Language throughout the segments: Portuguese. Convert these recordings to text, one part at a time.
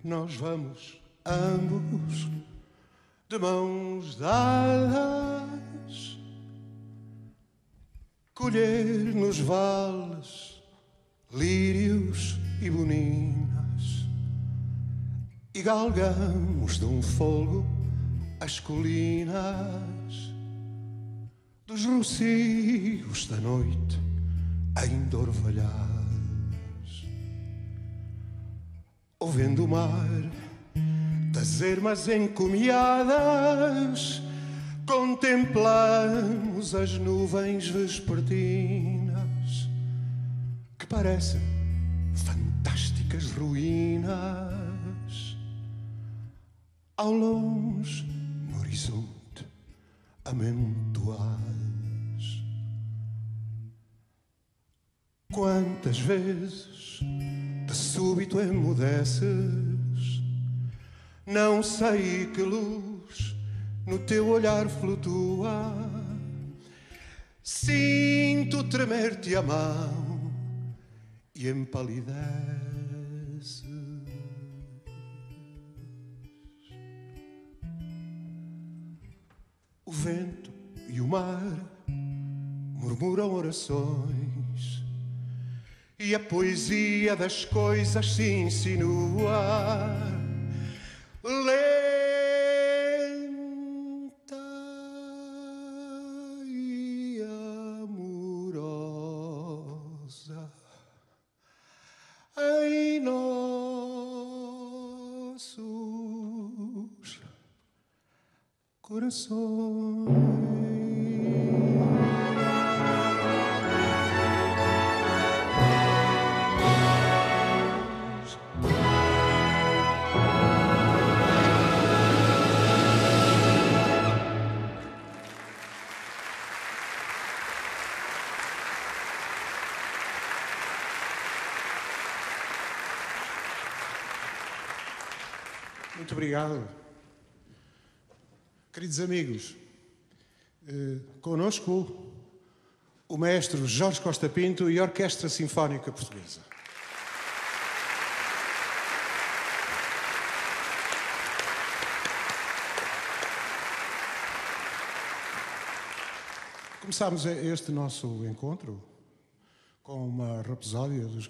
nós vamos ambos de mãos dadas colher nos vales lírios e boninas e galgamos de um folgo as colinas dos rocios da noite ainda orvalhadas, ouvendo o mar das ermas encomiadas, contemplamos as nuvens vespertinas que parecem fantásticas ruínas ao longe no horizonte amentoais. Quantas vezes de súbito emudeces, não sei que luz no teu olhar flutua, sinto tremer-te a mão e empalideces. O vento e o mar murmuram orações e a poesia das coisas se insinua lenta e amorosa em nossos corações. Muito obrigado. Queridos amigos, conosco o maestro Jorge Costa Pinto e a Orquestra Sinfónica Portuguesa. Começámos este nosso encontro com uma rapsódia dos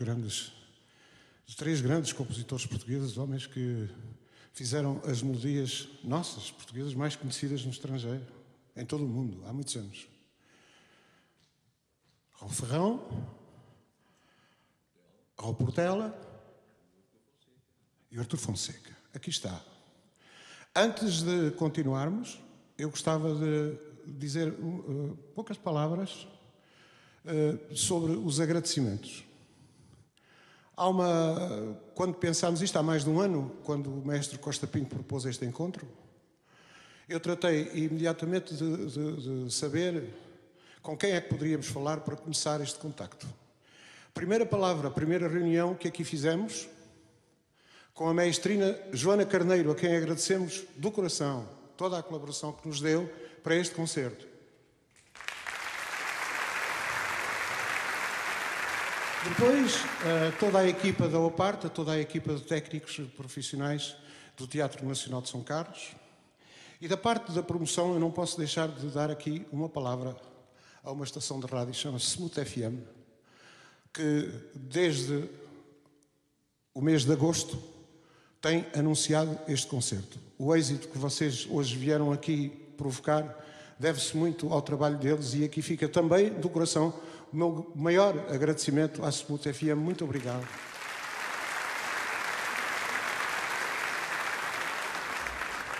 três grandes compositores portugueses, homens que fizeram as melodias nossas, portuguesas, mais conhecidas no estrangeiro, em todo o mundo, há muitos anos. Raul Ferrão, Raul Portela e Artur Fonseca. Aqui está. Antes de continuarmos, eu gostava de dizer poucas palavras sobre os agradecimentos. Quando pensámos isto há mais de um ano, quando o maestro Costa Pinto propôs este encontro, eu tratei imediatamente de saber com quem é que poderíamos falar para começar este contacto. Primeira palavra, primeira reunião que aqui fizemos, com a maestrina Joana Carneiro, a quem agradecemos do coração toda a colaboração que nos deu para este concerto. Depois, toda a equipa da Oparta, toda a equipa de técnicos profissionais do Teatro Nacional de São Carlos. E da parte da promoção, eu não posso deixar de dar aqui uma palavra a uma estação de rádio, chama-se Smooth FM, que desde o mês de agosto tem anunciado este concerto. O êxito que vocês hoje vieram aqui provocar deve-se muito ao trabalho deles e aqui fica também do coração o meu maior agradecimento à Smooth FM. Muito obrigado.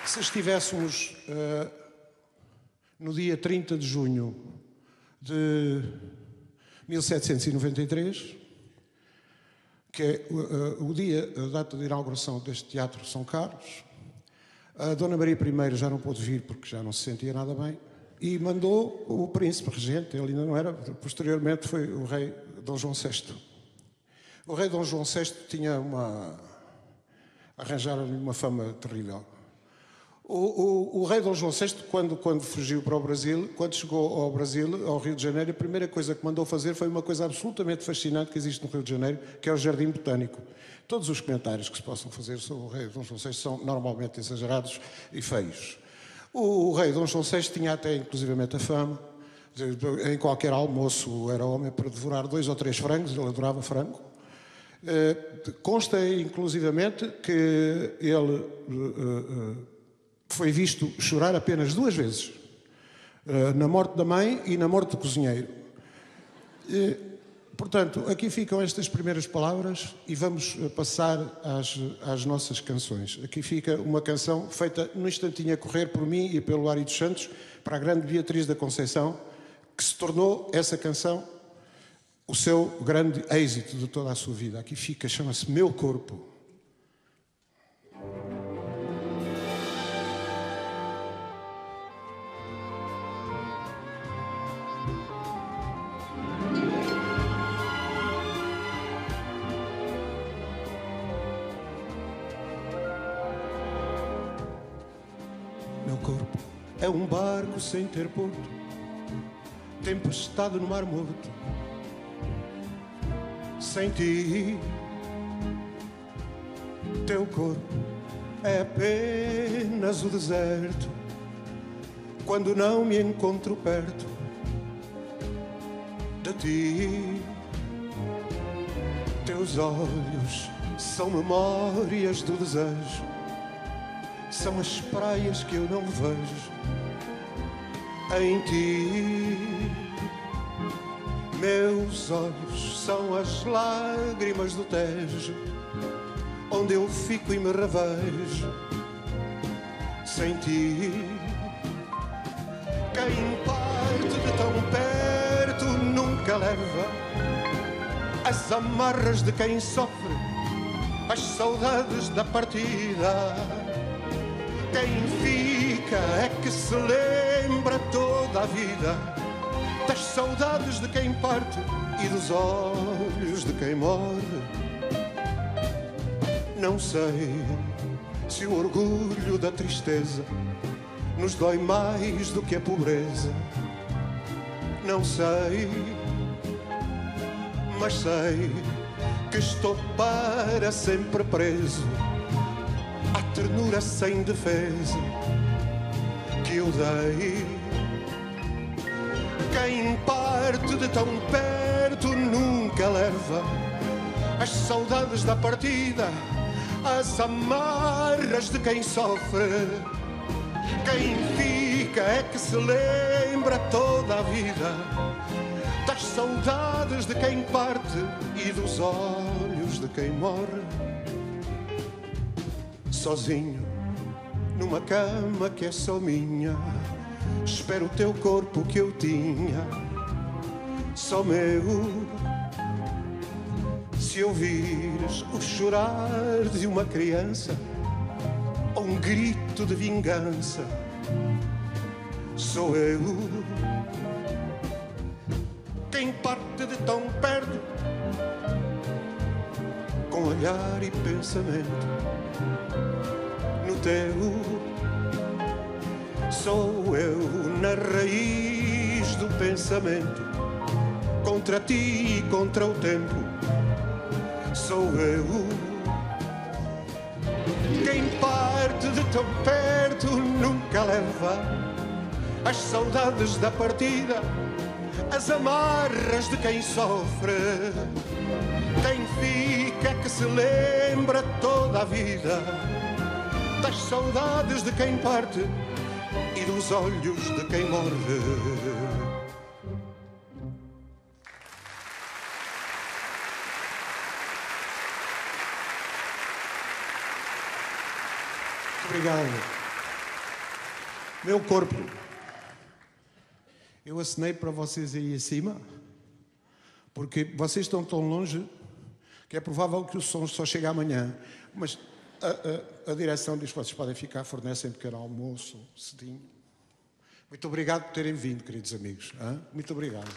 Se estivéssemos no dia 30 de junho de 1793, que é a data de inauguração deste Teatro São Carlos, a Dona Maria I já não pôde vir porque já não se sentia nada bem e mandou o príncipe regente, ele ainda não era, posteriormente foi o rei Dom João VI. O rei Dom João VI tinha arranjaram-lhe uma fama terrível. O rei Dom João VI, quando fugiu para o Brasil, quando chegou ao Brasil, ao Rio de Janeiro, a primeira coisa que mandou fazer foi uma coisa absolutamente fascinante que existe no Rio de Janeiro, que é o Jardim Botânico. Todos os comentários que se possam fazer sobre o rei Dom João VI são normalmente exagerados e feios. O rei Dom João VI tinha até, inclusivamente, a fama. Em qualquer almoço era homem para devorar 2 ou 3 frangos, ele adorava frango. Consta, inclusivamente, que ele foi visto chorar apenas 2 vezes, na morte da mãe e na morte do cozinheiro. Portanto, aqui ficam estas primeiras palavras e vamos passar às nossas canções. Aqui fica uma canção feita num instantinho a correr por mim e pelo Ari dos Santos, para a grande Beatriz da Conceição, que se tornou essa canção o seu grande êxito de toda a sua vida. Aqui fica, chama-se Meu Corpo. Meu corpo é um barco sem ter porto, tempestade no mar morto. Sem ti, teu corpo é apenas o deserto. Quando não me encontro perto de ti, teus olhos são memórias do desejo, são as praias que eu não vejo em ti. Meus olhos são as lágrimas do Tejo, onde eu fico e me revejo sem ti. Quem parte de tão perto nunca leva as amarras de quem sofre, as saudades da partida. Quem fica é que se lembra toda a vida das saudades de quem parte e dos olhos de quem morre. Não sei se o orgulho da tristeza nos dói mais do que a pobreza. Não sei, mas sei que estou para sempre preso à ternura sem defesa que eu dei. Quem parte de tão perto nunca leva as saudades da partida, as amarras de quem sofre. Quem fica é que se lembra toda a vida das saudades de quem parte e dos olhos de quem morre. Sozinho, numa cama que é só minha, espero o teu corpo que eu tinha, só meu. Se ouvires o chorar de uma criança ou um grito de vingança, sou eu. Quem parte de tão perto, com olhar e pensamento, no teu sou eu, na raiz do pensamento, contra ti e contra o tempo, sou eu. Quem parte de tão perto nunca leva as saudades da partida, as amarras de quem sofre. Quem fica que se lembra toda a vida das saudades de quem parte e dos olhos de quem morre. Obrigado. Meu corpo. Eu assinei para vocês aí acima, porque vocês estão tão longe que é provável que o som só chegue amanhã. Mas a direção diz que vocês podem ficar, fornecem pequeno almoço, cedinho. Muito obrigado por terem vindo, queridos amigos. Muito obrigado.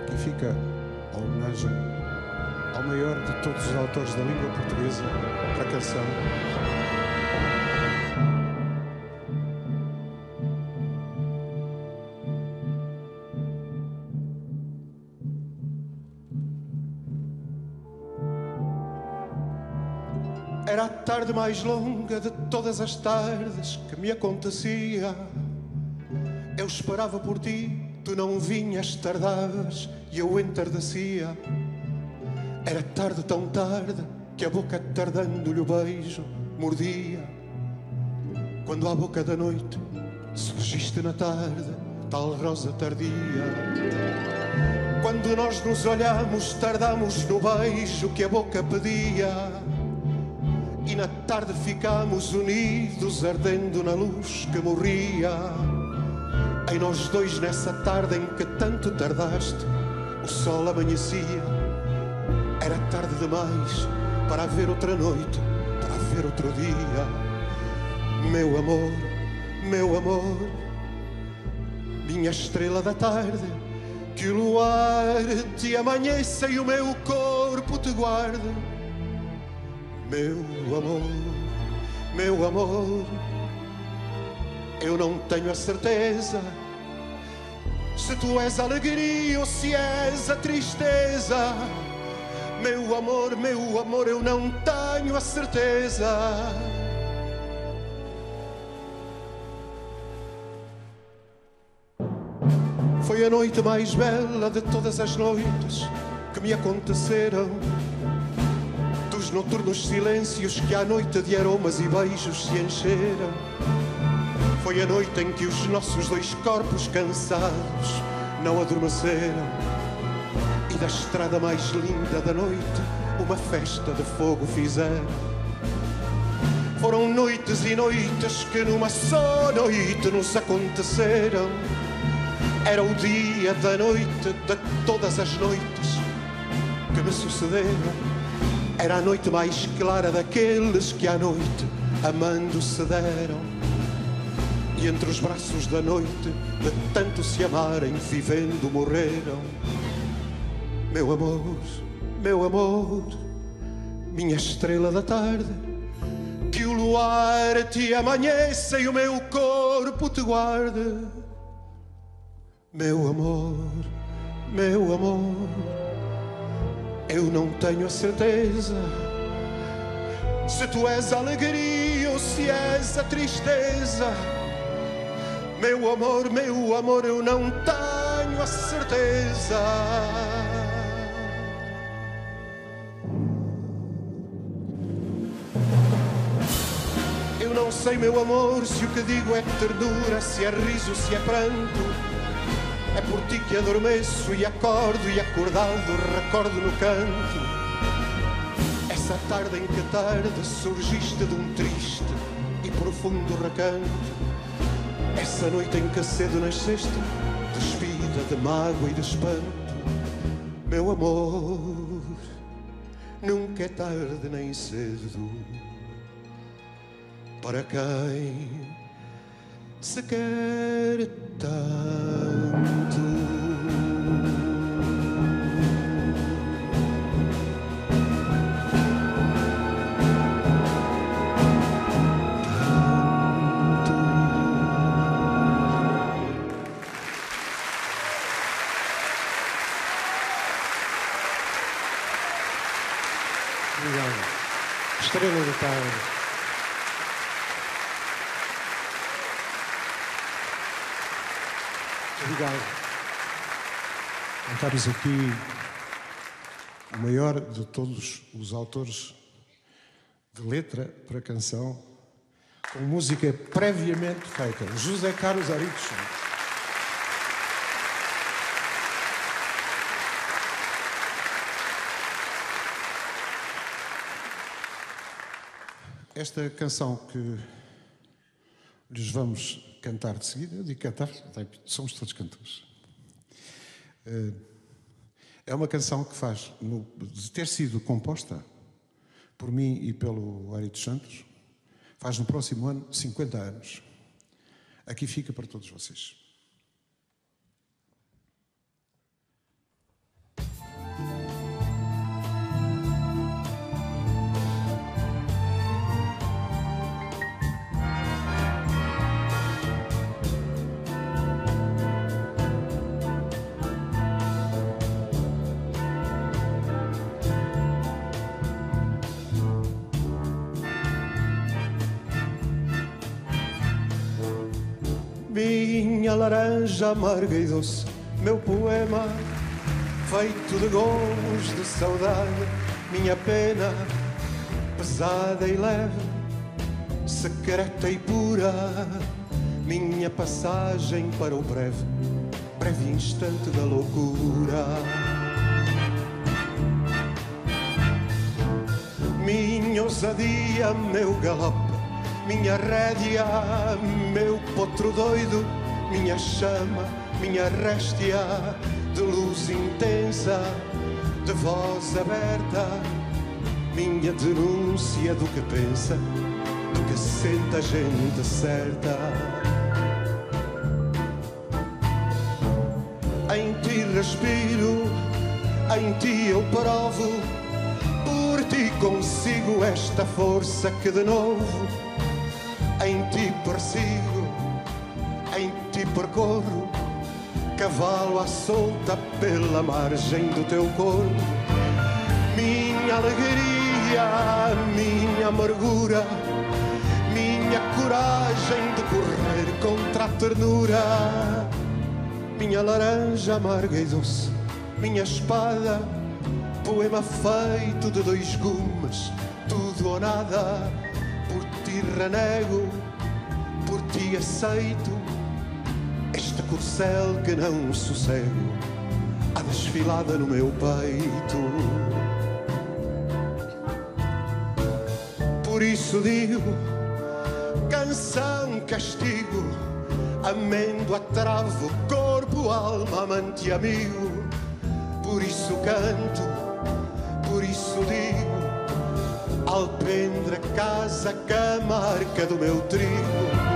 Aqui fica a homenagem ao maior de todos os autores da língua portuguesa para a canção. Era a tarde mais longa de todas as tardes que me acontecia. Eu esperava por ti, tu não vinhas, tardavas e eu entardecia. Era tarde tão tarde que a boca tardando-lhe o beijo mordia. Quando à boca da noite surgiste na tarde, tal rosa tardia. Quando nós nos olhamos, tardamos no beijo que a boca pedia. E na tarde ficámos unidos, ardendo na luz que morria. Em nós dois, nessa tarde em que tanto tardaste, o sol amanhecia. Era tarde demais para haver outra noite, para haver outro dia. Meu amor, minha estrela da tarde, que o luar te amanheça e o meu corpo te guarde. Meu amor, eu não tenho a certeza se tu és a alegria ou se és a tristeza. Meu amor, eu não tenho a certeza. Foi a noite mais bela de todas as noites que me aconteceram. Dos noturnos silêncios que à noite de aromas e beijos se encheram. Foi a noite em que os nossos dois corpos cansados não adormeceram. E da estrada mais linda da noite uma festa de fogo fizeram. Foram noites e noites que numa só noite nos aconteceram. Era o dia da noite de todas as noites que me sucederam. Era a noite mais clara daqueles que à noite amando se deram. E entre os braços da noite, de tanto se amarem, vivendo morreram. Meu amor, minha estrela da tarde, que o luar te amanheça e o meu corpo te guarde. Meu amor, eu não tenho a certeza se tu és a alegria ou se és a tristeza. Meu amor, eu não tenho a certeza. Eu não sei, meu amor, se o que digo é ternura, se é riso, se é pranto. É por ti que adormeço e acordo, e acordado recordo no canto essa tarde em que tarde surgiste de um triste e profundo recanto. Essa noite em que cedo nasceste, despida de mágoa e de espanto. Meu amor, nunca é tarde nem cedo para quem se quer tanto. Obrigado. Estrela da tarde. Obrigado. Cantámos aqui o maior de todos os autores de letra para canção, com música previamente feita, José Carlos Aritos Santos. Esta canção que lhes vamos cantar de seguida, eu digo cantar, somos todos cantores. É uma canção que faz, de ter sido composta por mim e pelo Ari dos Santos, faz no próximo ano 50 anos. Aqui fica para todos vocês. minha laranja amarga e doce, meu poema feito de gomos de saudade, minha pena pesada e leve, secreta e pura, minha passagem para o breve instante da loucura. Minha ousadia, meu galope, minha rédea, meu potro doido, minha chama, minha réstia de luz intensa, de voz aberta, minha denúncia do que pensa, do que sente a gente certa. Em ti respiro, em ti eu provo, por ti consigo esta força que de novo em ti persigo, em ti percorro, cavalo à solta pela margem do teu corpo. Minha alegria, minha amargura, minha coragem de correr contra a ternura, minha laranja amarga e doce, minha espada, poema feito de dois gumes, tudo ou nada. Por ti renego, por ti aceito este corcel que não sossego, a desfilada no meu peito. Por isso digo, canção, castigo, amêndoa, travo, corpo, alma, amante e amigo. Por isso canto, por isso digo, alpendre, casa, camarca do meu trigo.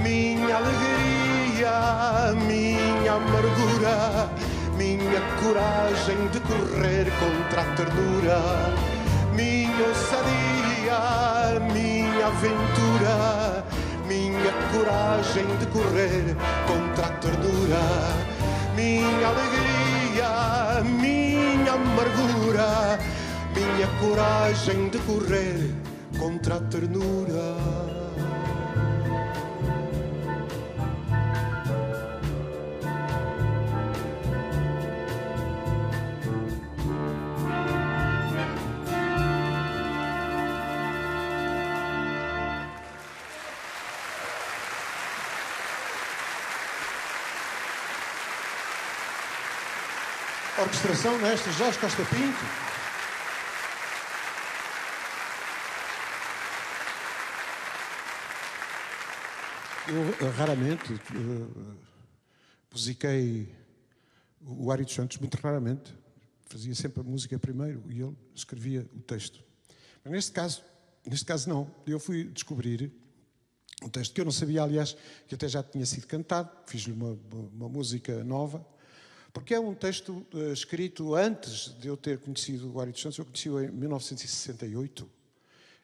Minha alegria, minha amargura, minha coragem de correr contra a ternura, minha ousadia, minha aventura, minha coragem de correr contra a ternura, minha alegria, minha amargura, minha coragem de correr contra a ternura. Orquestração, mestre Jorge Costa Pinto. Eu raramente musiquei o Ari dos Santos, muito raramente. Fazia sempre a música primeiro e ele escrevia o texto. Mas neste caso não. Eu fui descobrir um texto que eu não sabia, aliás, que até já tinha sido cantado. Fiz-lhe uma música nova. Porque é um texto escrito antes de eu ter conhecido o Ari dos Santos. Eu conheci-o em 1968.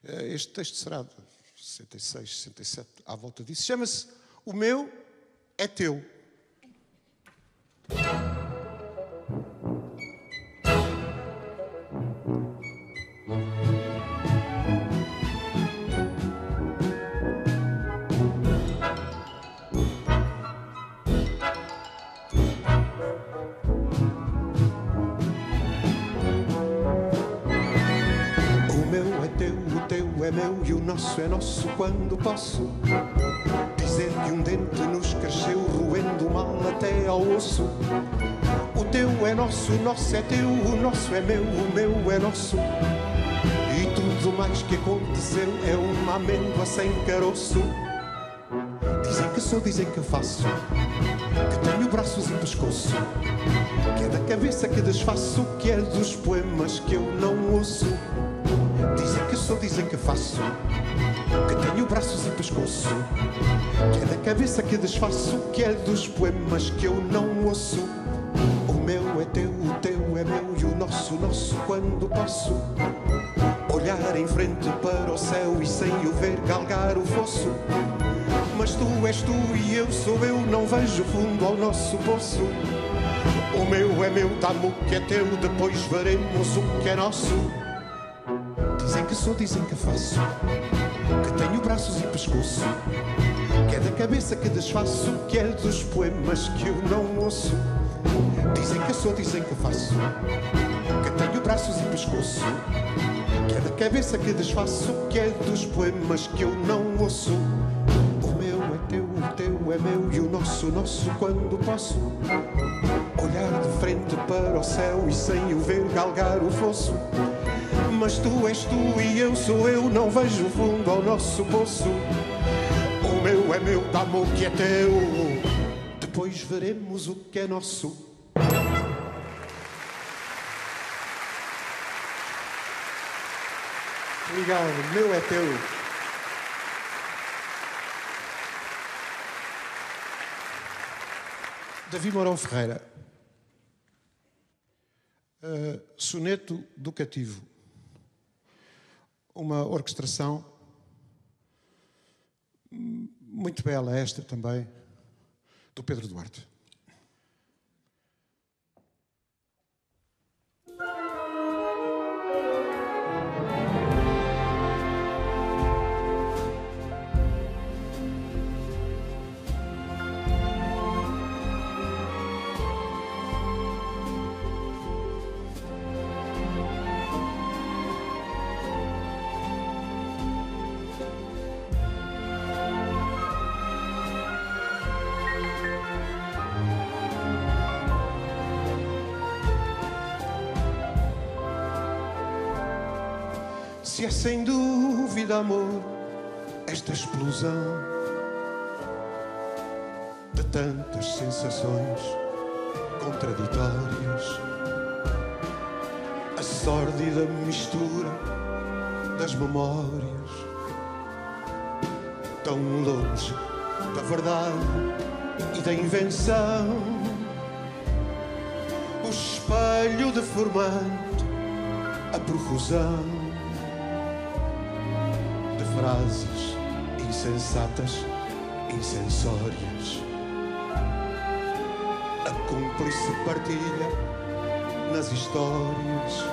Este texto será de 66, 67, à volta disso. Chama-se O Meu é Teu. É meu e o nosso é nosso quando posso dizer que um dente nos cresceu roendo mal até ao osso. O teu é nosso, o nosso é teu, o nosso é meu, o meu é nosso. E tudo mais que aconteceu é uma amêndoa sem caroço. Dizem que sou, dizem que faço, que tenho braços e pescoço, que é da cabeça que desfaço, que é dos poemas que eu não ouço. Dizem que sou, dizem que faço, que tenho braços e pescoço, que é da cabeça que desfaço, que é dos poemas que eu não ouço. O meu é teu, o teu é meu e o nosso quando posso olhar em frente para o céu e sem o ver galgar o fosso. Mas tu és tu e eu sou eu, não vejo fundo ao nosso poço. O meu é meu, dá-me o que é teu, depois veremos o que é nosso. Dizem que sou, dizem que faço, que tenho braços e pescoço, que que é da cabeça que desfaço, que é dos poemas que eu não ouço. Dizem que eu sou, dizem que eu faço, que tenho braços e pescoço, que é da cabeça que desfaço, que é dos poemas que eu não ouço. O meu é teu, o teu é meu e o nosso quando posso olhar de frente para o céu e sem o ver galgar o fosso. Mas tu és tu e eu sou eu, não vejo fundo ao nosso poço. O meu é meu, dá-me o que é teu, depois veremos o que é nosso. Obrigado, meu é teu. Davi Mourão Ferreira. Soneto do Cativo. Uma orquestração muito bela, esta também, do Pedro Duarte. Se é sem dúvida, amor, esta explosão de tantas sensações contraditórias, a sórdida mistura das memórias, tão longe da verdade e da invenção, o espelho deformante, a profusão frases insensatas, insensórias, a cúmplice partilha nas histórias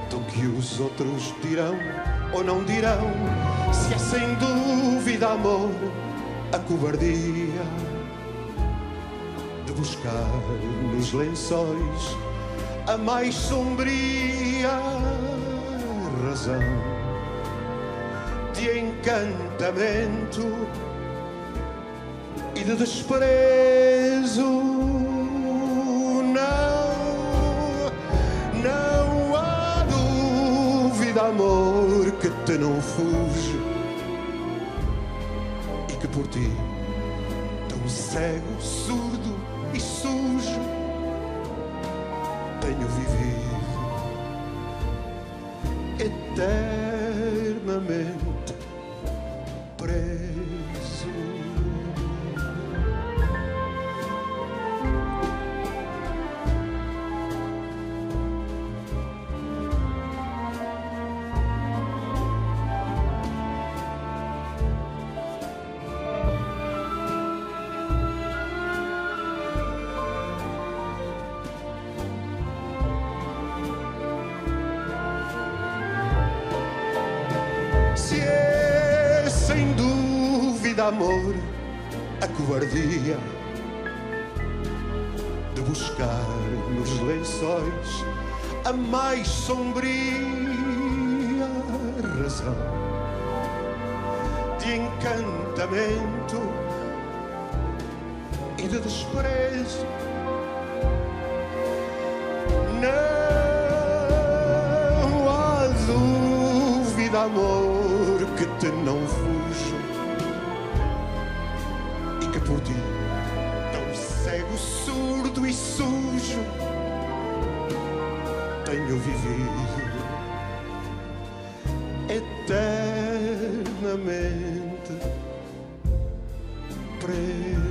do que os outros dirão ou não dirão. Se é sem dúvida, amor, a cobardia de buscar nos lençóis a mais sombria razão de encantamento e de desprezo. Não há dúvida, amor, que te não fuge e que por ti, tão cego, surdo e sujo, tenho vivido eternamente preso. Se é sem dúvida, amor, a cobardia de buscar nos lençóis a mais sombria razão de encantamento e de desprezo. Não há dúvida, amor, que te não fujo e que por ti, tão cego, surdo e sujo, tenho vivido eternamente preso.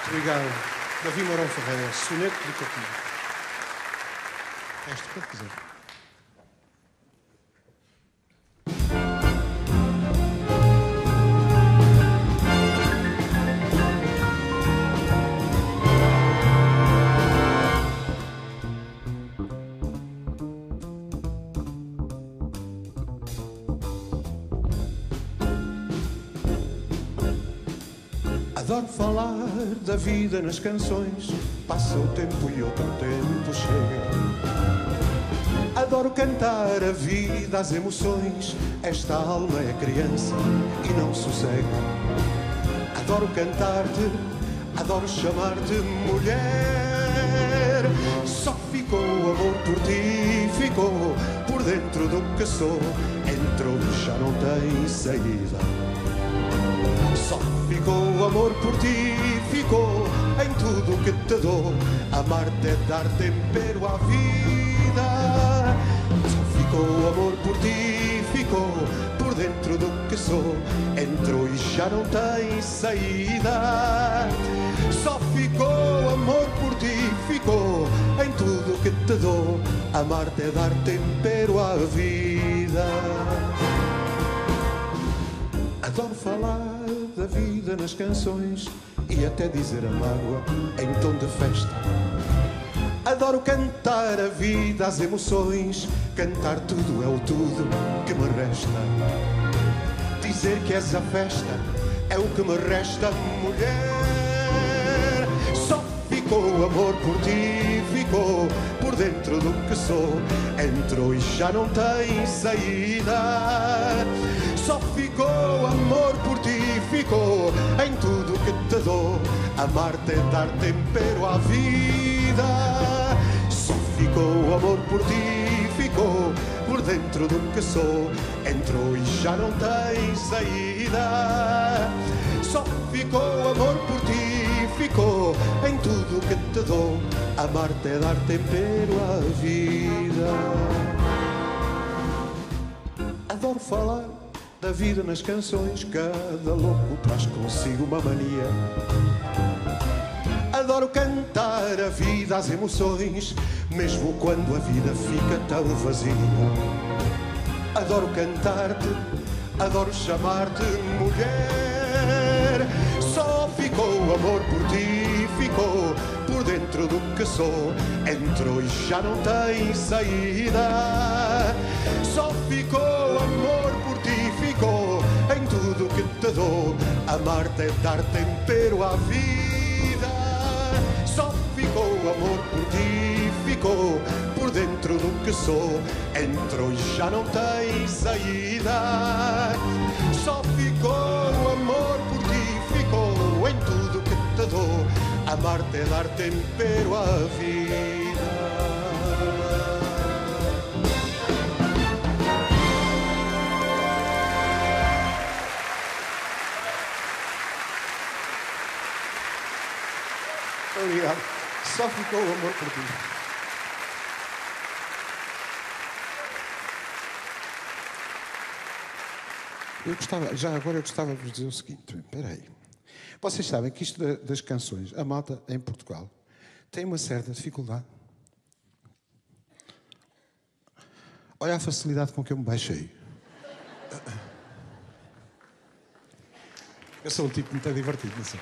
Obrigado. Davi Mourão Ferreira, Soneto do Cativo. Este pode dizer. Adoro falar da vida nas canções. Passa o tempo e outro tempo chega. Adoro cantar a vida, as emoções. Esta alma é criança e não sossega. Adoro cantar-te, adoro chamar-te mulher. Só ficou o amor por ti, ficou por dentro do que sou. Entrou e já não tem saída. Só ficou o amor por ti, ficou em tudo que te dou. Amar-te é dar tempero à vida. Só ficou o amor por ti, ficou por dentro do que sou. Entrou e já não tem saída. Só ficou o amor por ti, ficou em tudo que te dou. Amar-te é dar tempero à vida. Adoro falar da vida nas canções e até dizer a mágoa em tom de festa. Adoro cantar a vida, as emoções. Cantar tudo é o tudo que me resta. Dizer que és a festa é o que me resta, mulher. Só ficou o amor por ti, ficou por dentro do que sou. Entrou e já não tem saída. Só ficou amor por ti, ficou em tudo que te dou. Amar-te é dar tempero à vida. Só ficou amor por ti, ficou por dentro do que sou. Entrou e já não tem saída. Só ficou amor por ti, ficou em tudo que te dou. Amar-te é dar tempero à vida. Adoro falar da vida nas canções. Cada louco traz consigo uma mania. Adoro cantar a vida, as emoções, mesmo quando a vida fica tão vazia. Adoro cantar-te, adoro chamar-te mulher. Só ficou amor por ti, ficou por dentro do que sou. Entrou e já não tem saída. Só ficou amor por ti, ficou em tudo que te dou. Amar-te é dar tempero à vida. Só ficou amor por ti, ficou por dentro do que sou. Entrou e já não tem saída. Só ficou amor por ti, ficou em tudo que te dou. Amar-te é dar tempero à vida. Obrigado. Só ficou o amor por ti. Eu gostava de vos dizer o seguinte. Espera aí. Vocês sabem que isto das canções, a malta em Portugal tem uma certa dificuldade. Olha a facilidade com que eu me baixei. Eu sou um tipo muito divertido, não sei.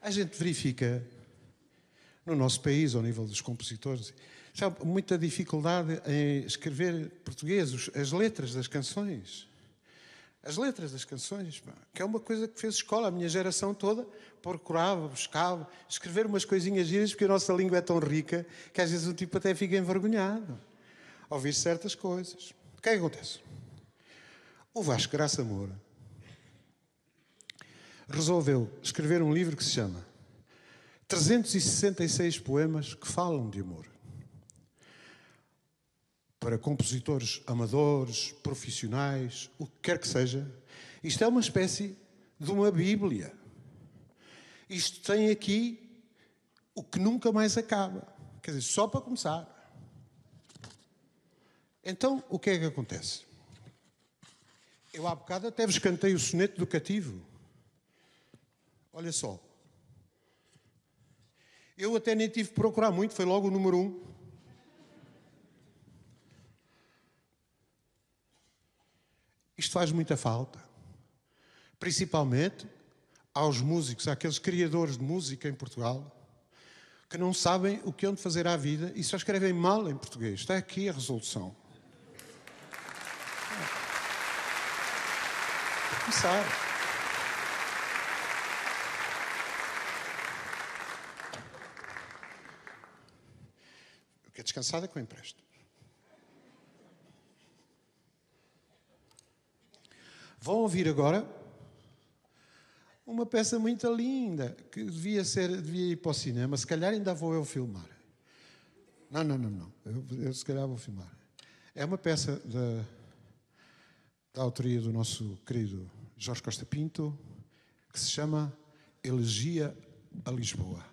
A gente verifica no nosso país, ao nível dos compositores, já há muita dificuldade em escrever português, as letras das canções. As letras das canções, que é uma coisa que fez escola. A minha geração toda procurava, buscava, escrever umas coisinhas giras, porque a nossa língua é tão rica que às vezes o tipo até fica envergonhado a ouvir certas coisas. O que é que acontece? O Vasco Graça Moura resolveu escrever um livro que se chama 366 poemas que falam de amor. Para compositores amadores, profissionais, o que quer que seja, isto é uma espécie de uma Bíblia. Isto tem aqui o que nunca mais acaba. Quer dizer, só para começar. Então, o que é que acontece? Eu há bocado até vos cantei o soneto do cativo. Olha só. Eu até nem tive que procurar muito, foi logo o número 1. Isto faz muita falta. Principalmente aos músicos, àqueles criadores de música em Portugal, que não sabem o que hão de fazer à vida e só escrevem mal em português. Está aqui a resolução. começar. O que é descansado é que eu empresto. Vão ouvir agora uma peça muito linda, que devia ir para o cinema. Se calhar ainda vou eu filmar. Não. Eu se calhar vou filmar. É uma peça da autoria do nosso querido Jorge Costa Pinto, que se chama Elegia a Lisboa.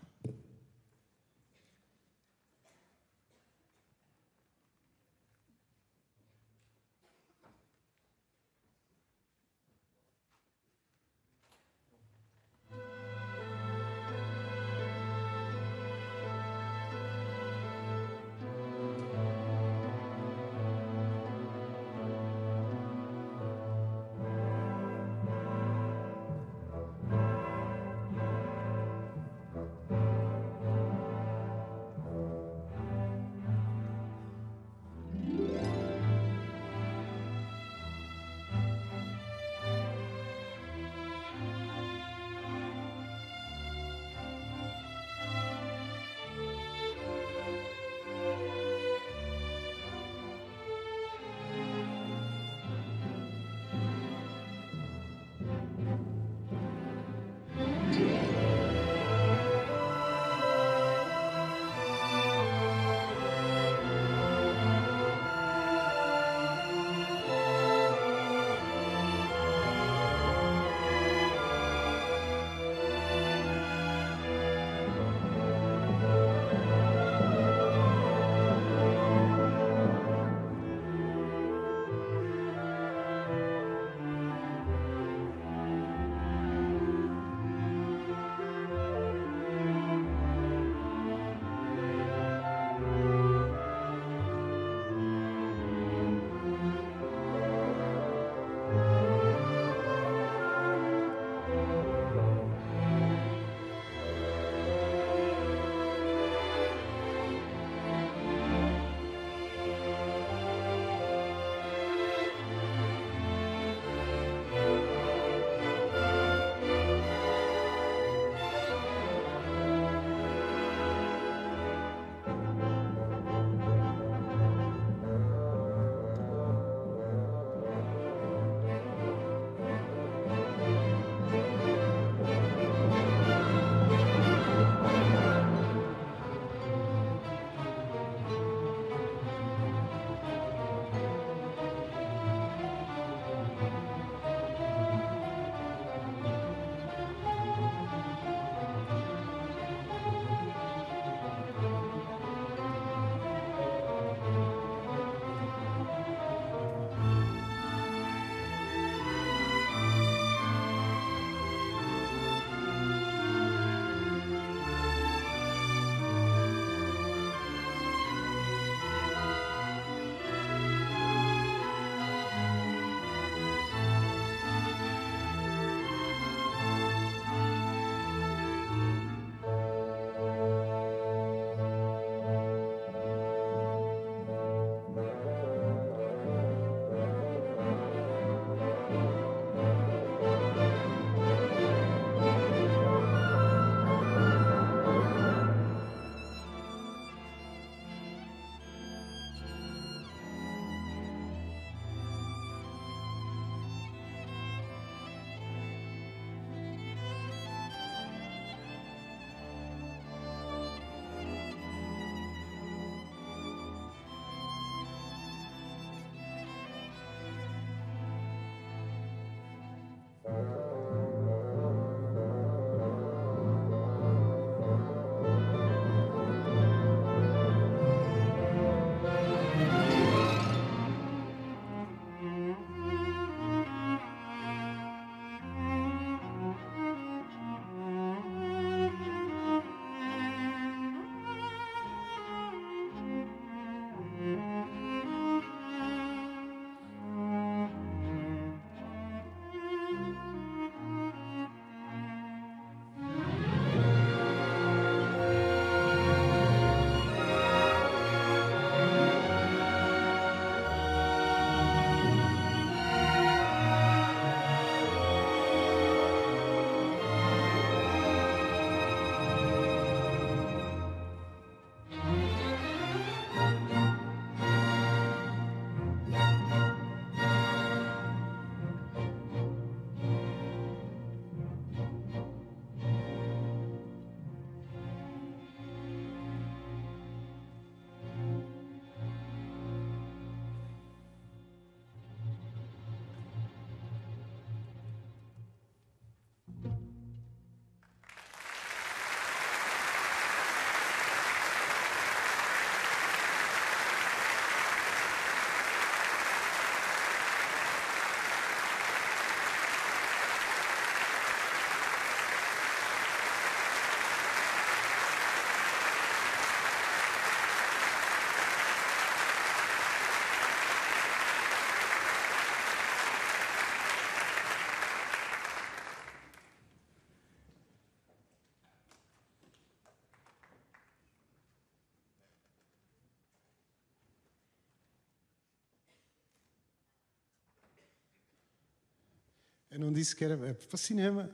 Eu não disse que era para cinema.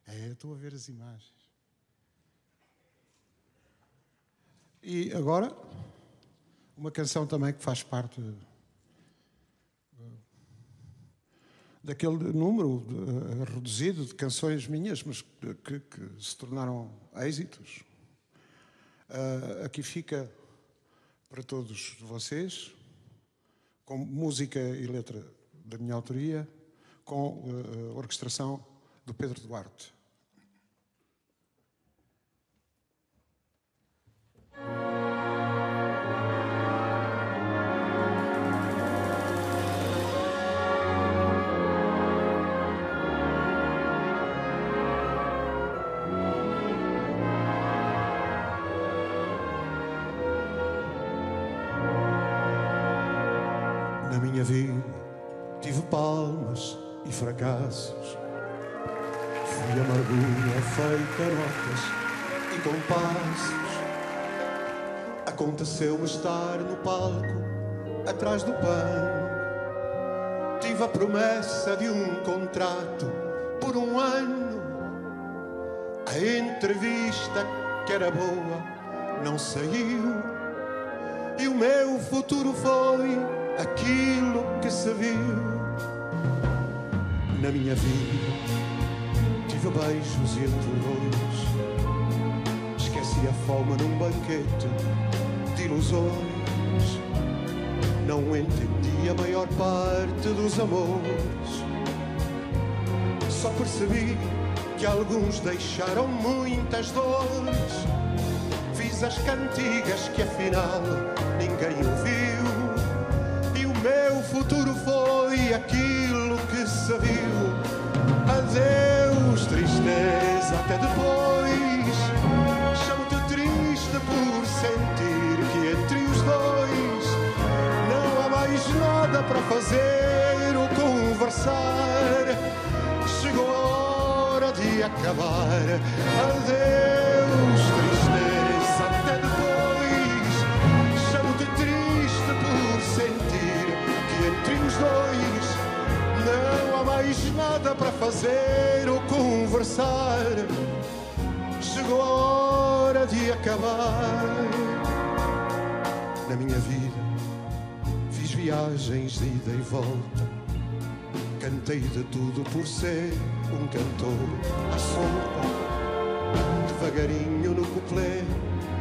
Eu estou a ver as imagens. E agora, uma canção também que faz parte daquele número reduzido de canções minhas, mas que se tornaram êxitos. Aqui fica para todos vocês, com música e letra da minha autoria, com orquestração do Pedro Duarte. Na minha vida tive palmas e fracassos, fui amargura feita notas e compassos. Aconteceu-me estar no palco, atrás do pano. Tive a promessa de um contrato por um ano. A entrevista que era boa não saiu, e o meu futuro foi aquilo que se viu. Na minha vida tive beijos e entorrões, esqueci a fome num banquete de ilusões. Não entendi a maior parte dos amores, só percebi que alguns deixaram muitas dores. Fiz as cantigas que afinal ninguém ouviu, e o meu futuro foi aquilo que se viu. Adeus, tristeza, até depois. Chamo-te triste por sentir que entre os dois não há mais nada para fazer ou conversar. Chegou a hora de acabar. Adeus, tristeza, até depois. Chamo-te triste por sentir que entre os dois não há mais nada para fazer ou conversar. Chegou a hora de acabar. Na minha vida fiz viagens de ida e volta, cantei de tudo por ser um cantor à solta. Devagarinho no couplet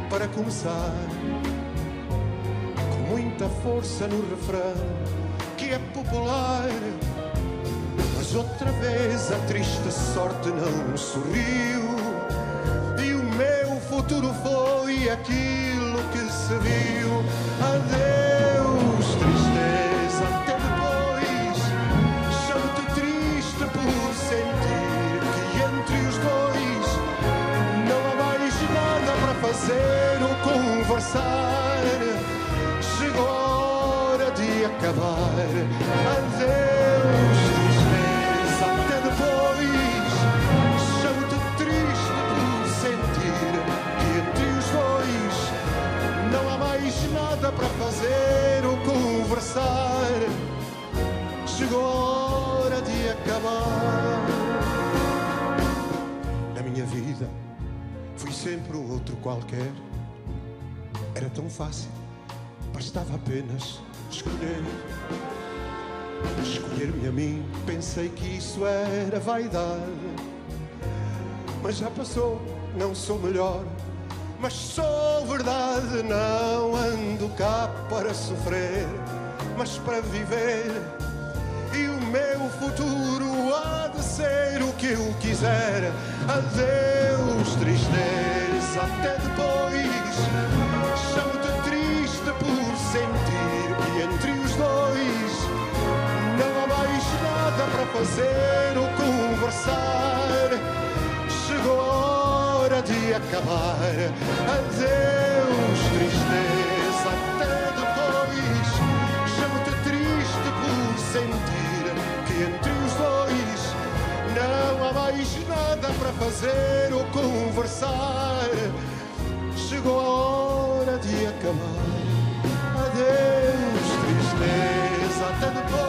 para começar, com muita força no refrão que é popular. Mas outra vez a triste sorte não sorriu, e o meu futuro foi aquilo que se viu. Adeus, tristeza, até depois. Chamo-te triste por sentir que entre os dois não há mais nada para fazer ou conversar. Chegou a hora de acabar. Adeus, tristeza, até depois. Chamo-te triste por sentir que entre os dois não há mais nada para fazer ou conversar. Chegou a hora de acabar. Na minha vida fui sempre um outro qualquer. Era tão fácil, bastava apenas escolher. Escolher-me a mim, pensei que isso era vaidade. Mas já passou, não sou melhor, mas sou verdade. Não ando cá para sofrer, mas para viver. E o meu futuro há de ser o que eu quiser. Adeus, tristeza, até depois. Chamo-te triste por sentir que entre os dois não há mais nada para fazer ou conversar. Chegou a hora de acabar. Adeus, tristeza, até depois. Chamo-te triste por sentir que entre os dois não há mais nada para fazer ou conversar. Chegou a hora de acabar. Adeus, tristeza. mesa até depois.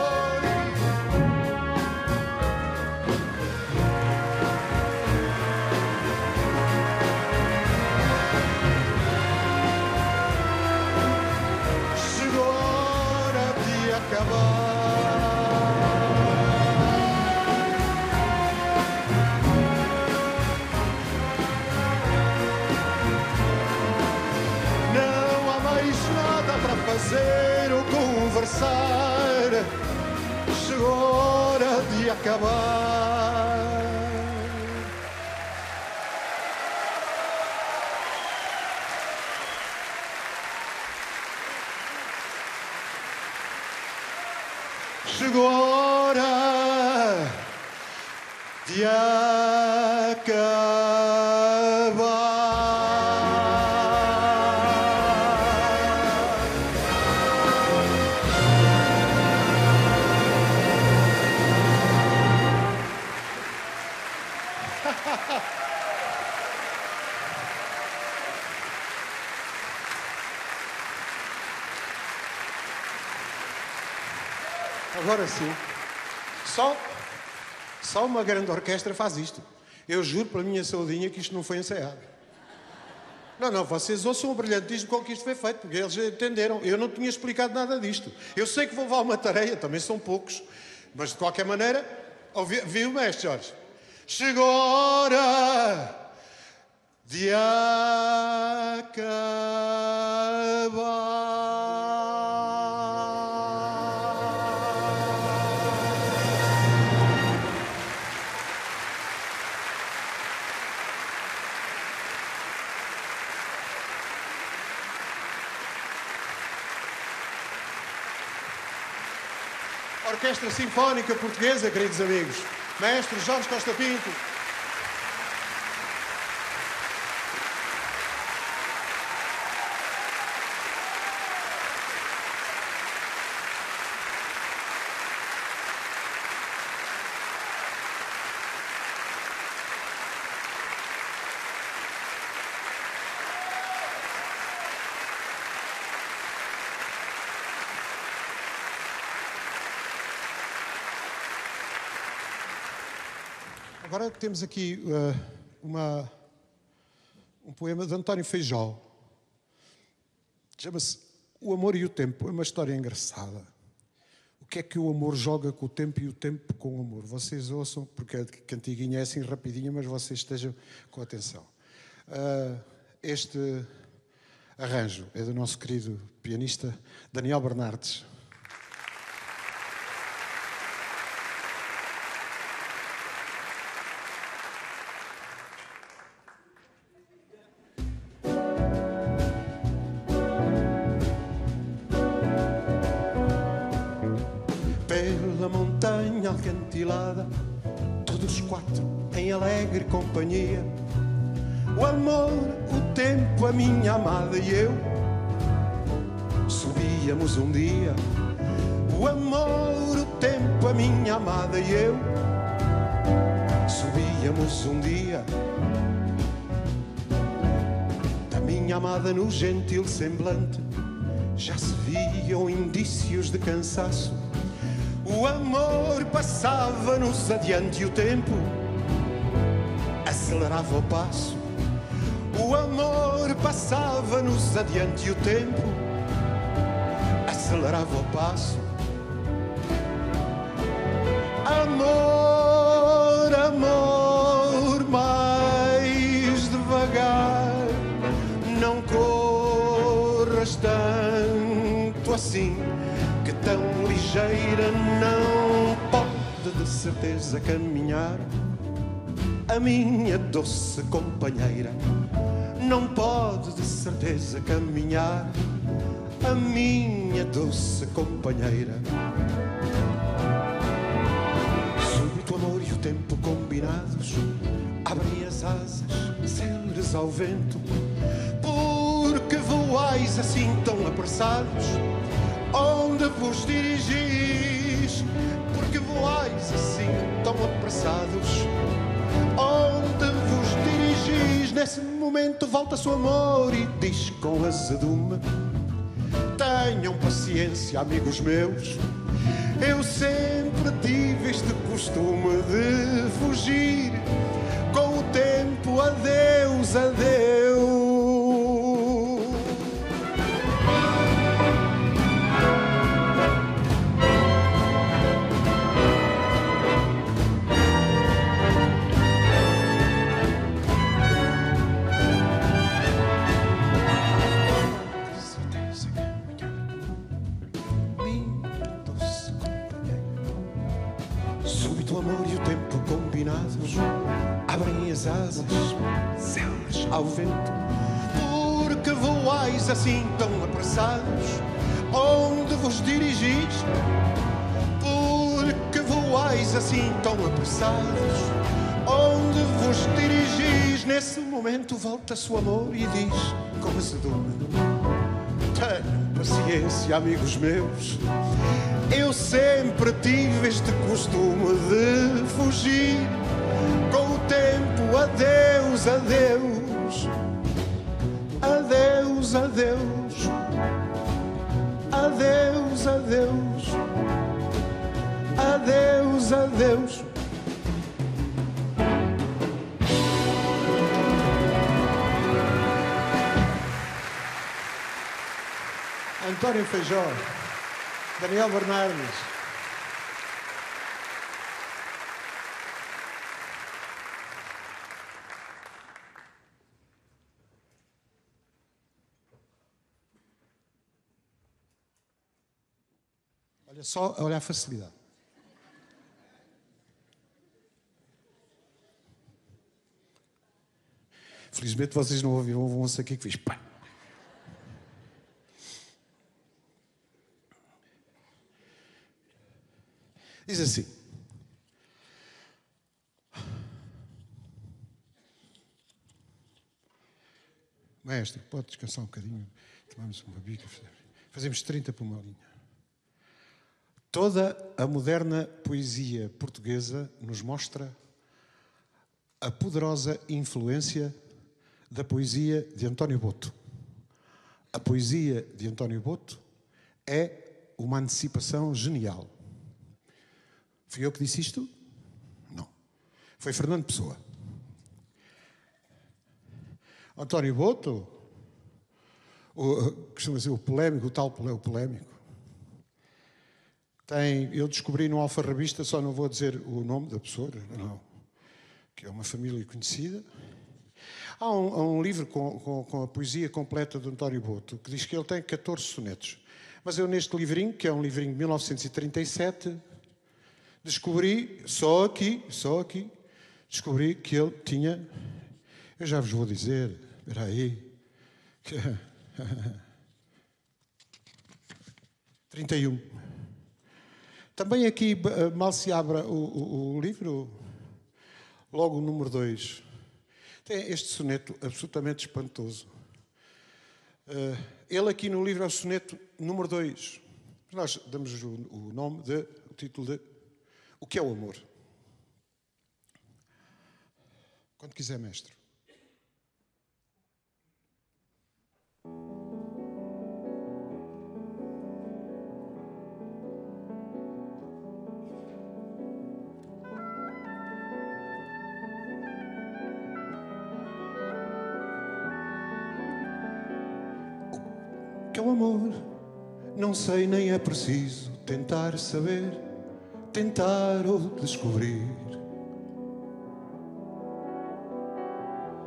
Chegou a hora de acabar. Fazer ou conversar, chegou a hora de acabar. Chegou a hora de acabar. Agora sim, só uma grande orquestra faz isto. Eu juro pela minha saudinha que isto não foi ensaiado. Não, vocês ouçam o brilhantismo com que isto foi feito, porque eles entenderam. Eu não tinha explicado nada disto. Eu sei que vou levar uma tareia, também são poucos, mas de qualquer maneira, vi o mestre, Jorge. Chegou a hora de acabar. Orquestra Sinfónica Portuguesa, queridos amigos. Mestre Jorge Costa Pinto. Agora temos aqui um poema de António Feijó. Chama-se O Amor e o Tempo. É uma história engraçada. O que é que o amor joga com o tempo e o tempo com o amor? Vocês ouçam, porque a cantiguinha é assim rapidinha, mas vocês estejam com atenção. Este arranjo é do nosso querido pianista Daniel Bernardes. Pela montanha alcantilada, todos quatro em alegre companhia, o amor, o tempo, a minha amada e eu subíamos um dia. O amor, o tempo, a minha amada e eu subíamos um dia. Da minha amada no gentil semblante já se viam indícios de cansaço. O amor passava-nos adiante e o tempo acelerava o passo. O amor passava-nos adiante e o tempo acelerava o passo. Amor, amor, mais devagar, não corras tanto assim, que tão ligeira não pode de certeza caminhar a minha doce companheira. Não pode de certeza caminhar a minha doce companheira. Súbito o amor e o tempo combinados abrem as asas céleres ao vento. Porque voais assim tão apressados, onde vos dirigis? Porque voais assim tão apressados, onde vos dirigis? Nesse momento volta-se o amor e diz com azedume Tenham paciência, amigos meus. Eu sempre tive este costume de fugir. Com o tempo, adeus, adeus. Súbito amor e o tempo combinados abrem as asas, celas ao vento. Porque voais assim tão apressados, onde vos dirigis? Porque voais assim tão apressados, onde vos dirigis? Nesse momento volta-se o amor e diz com azedume: tenham paciência, amigos meus. Eu sempre tive este costume de fugir. Com o tempo, adeus, adeus. Adeus, adeus. Adeus, adeus. Adeus, adeus. António Feijó, Daniel Bernardes. Olha só, olha a facilidade. Felizmente vocês não ouviram, vão-se aqui que fiz pá. Diz assim: maestro, pode descansar um bocadinho, tomamos uma bica, fazemos 30 por uma linha. Toda a moderna poesia portuguesa nos mostra a poderosa influência da poesia de António Boto. A poesia de António Boto é uma antecipação genial. Fui eu que disse isto? Não. Foi Fernando Pessoa. António Boto, costuma dizer o polémico, o tal polémico, eu descobri no Alfarrabista, só não vou dizer o nome da pessoa, não, que é uma família conhecida. Há um livro com a poesia completa de António Boto, que diz que ele tem 14 sonetos. Mas eu neste livrinho, que é um livrinho de 1937... descobri, só aqui, descobri que ele tinha, eu já vos vou dizer, espera aí, 31. Também aqui, mal se abra o livro, logo o número 2, tem este soneto absolutamente espantoso. Ele aqui no livro é o soneto número 2. Nós damos o nome, o título de O que é o amor? Quando quiser, mestre. O que é o amor? Não sei, nem é preciso tentar saber, tentar ou descobrir.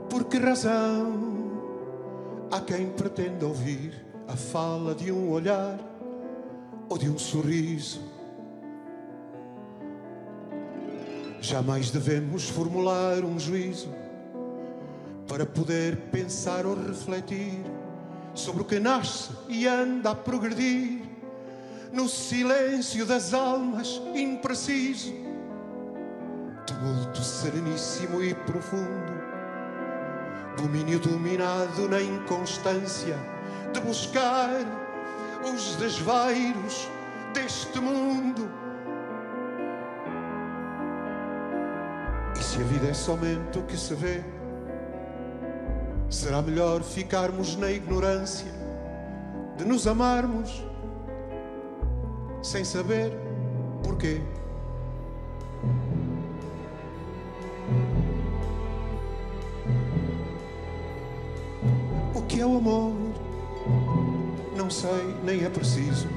Por que razão há quem pretenda ouvir a fala de um olhar ou de um sorriso? Jamais devemos formular um juízo para poder pensar ou refletir sobre o que nasce e anda a progredir no silêncio das almas impreciso, tumulto sereníssimo e profundo, domínio dominado na inconstância de buscar os desvairos deste mundo. E se a vida é somente o que se vê, será melhor ficarmos na ignorância, de nos amarmos sem saber porquê. O que é o amor? Não sei, nem é preciso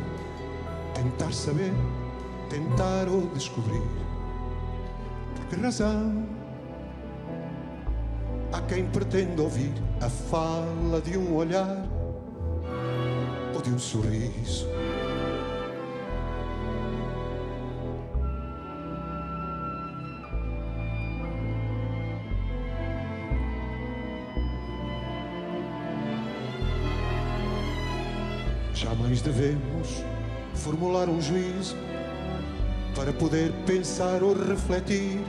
tentar saber, tentar ou descobrir. Por que razão há quem pretenda ouvir a fala de um olhar ou de um sorriso? Jamais devemos formular um juízo para poder pensar ou refletir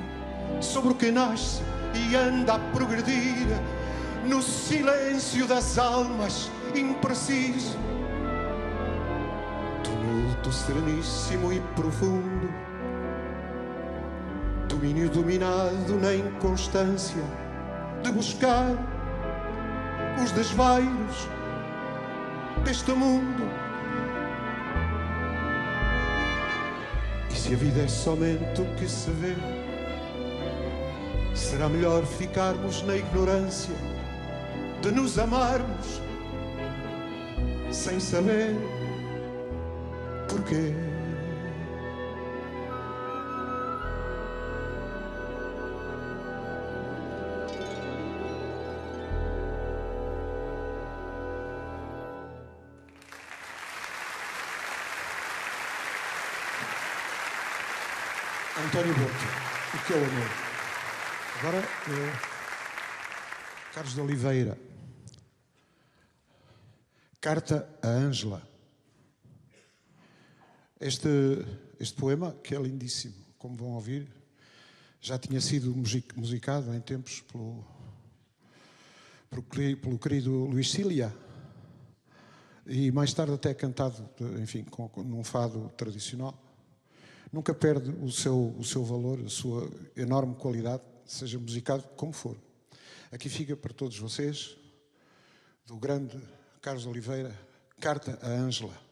sobre o que nasce e anda a progredir no silêncio das almas impreciso. Tumulto sereníssimo e profundo, domínio dominado na inconstância de buscar os desvaios deste mundo. E se a vida é somente o que se vê, será melhor ficarmos na ignorância de nos amarmos sem saber porquê. António Boto, o que é o amor? Agora, Carlos de Oliveira. Carta a Ângela. Este poema, que é lindíssimo, como vão ouvir, já tinha sido musicado em tempos pelo querido Luís Cília e mais tarde até cantado, enfim, num fado tradicional. Nunca perde o seu valor, a sua enorme qualidade, seja musicado como for. Aqui fica para todos vocês, do grande Carlos Oliveira, Carta a Ângela.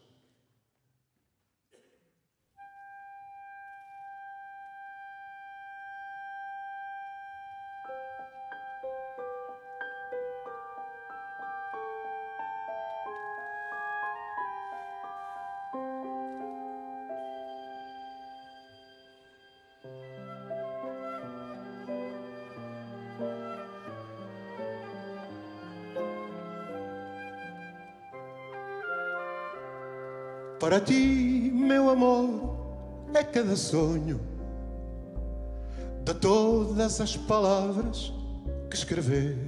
Para ti, meu amor, é cada sonho de todas as palavras que escrever,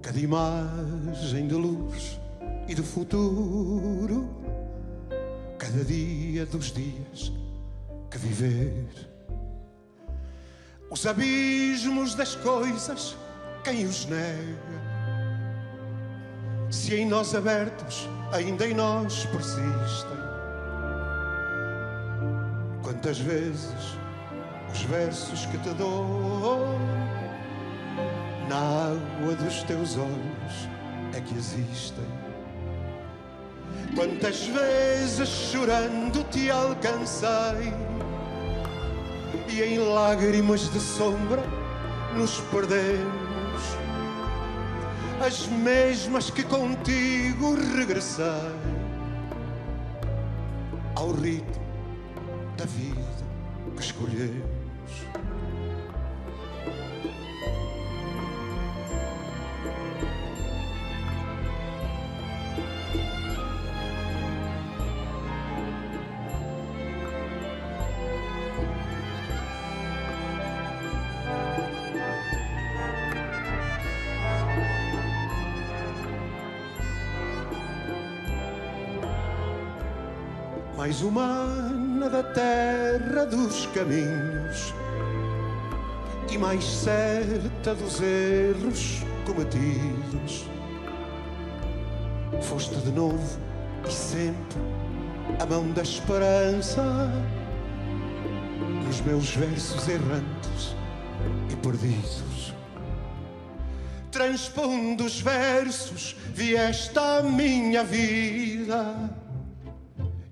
cada imagem de luz e de futuro, cada dia dos dias que viver. Os abismos das coisas, quem os nega? Se em nós abertos ainda em nós persistem. Quantas vezes os versos que te dou na água dos teus olhos é que existem. Quantas vezes chorando te alcancei e em lágrimas de sombra nos perdemos, as mesmas que contigo regressei ao ritmo da vida que escolhemos. Mais humana da terra dos caminhos e mais certa dos erros cometidos, foste de novo e sempre a mão da esperança nos meus versos errantes e perdidos. transpondo os versos, vieste à minha vida.